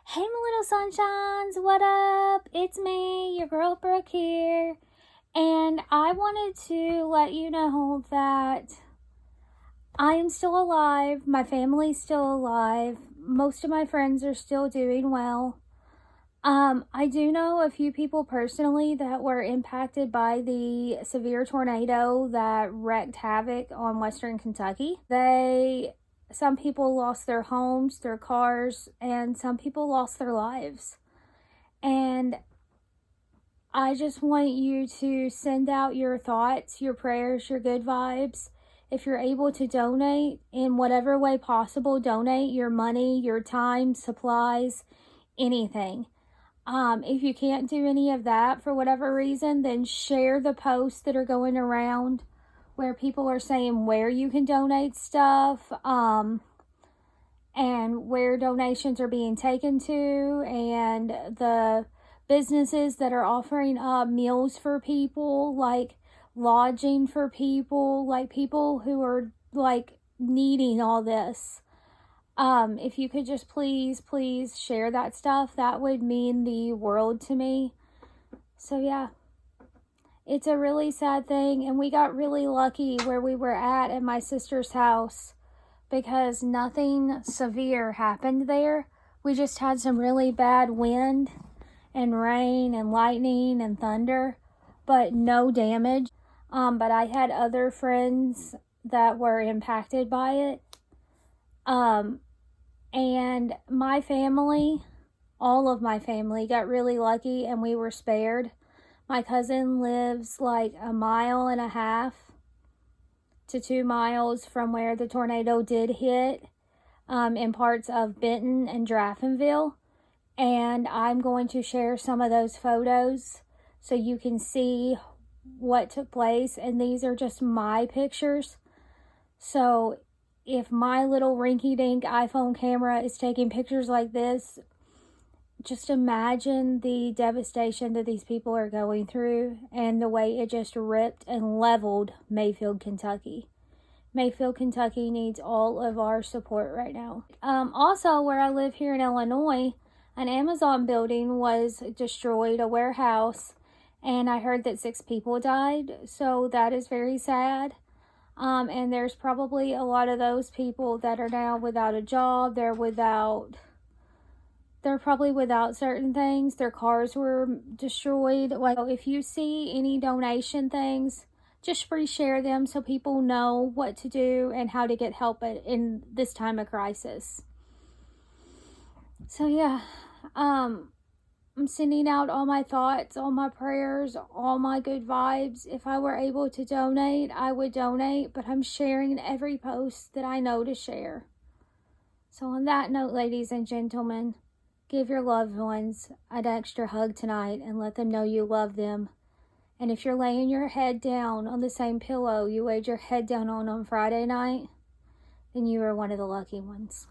Hey, my little sunshines, what up? It's me, your girl Brooke here, and I wanted to let you know that I am still alive. My family's still alive. Most of my friends are still doing well. I do know a few people personally that were impacted by the severe tornado that wreaked havoc on Western Kentucky. Some people lost their homes, their cars, and some people lost their lives. And I just want you to send out your thoughts, your prayers, your good vibes. If you're able to donate in whatever way possible, donate your money, your time, supplies, anything. If you can't do any of that for whatever reason, then share the posts that are going around where people are saying where you can donate stuff, and where donations are being taken to, and the businesses that are offering meals for people, like lodging for people, like people who are like needing all this. If you could just please share that stuff, that would mean the world to me. So yeah, it's a really sad thing, and we got really lucky where we were at my sister's house because nothing severe happened there. We just had some really bad wind and rain and lightning and thunder, but no damage. But I had other friends that were impacted by it. And my family, all of my family, got really lucky and we were spared. My cousin lives like 1.5 to 2 miles from where the tornado did hit, in parts of Benton and Draftonville. And I'm going to share some of those photos so you can see what took place. And these are just my pictures. So if my little rinky-dink iPhone camera is taking pictures like this, just imagine the devastation that these people are going through and the way it just ripped and leveled Mayfield, Kentucky. Mayfield, Kentucky needs all of our support right now. Also, where I live here in Illinois, an Amazon building was destroyed, a warehouse, and I heard that 6 people died. So that is very sad. And there's probably a lot of those people that are now without a job. They're probably without certain things. Their cars were destroyed. Like, if you see any donation things, just reshare them so people know what to do and how to get help in this time of crisis. So yeah, I'm sending out all my thoughts, all my prayers, all my good vibes. If I were able to donate, I would donate, but I'm sharing every post that I know to share. So on that note, ladies and gentlemen, give your loved ones an extra hug tonight and let them know you love them. And if you're laying your head down on the same pillow you laid your head down on Friday night, then you are one of the lucky ones.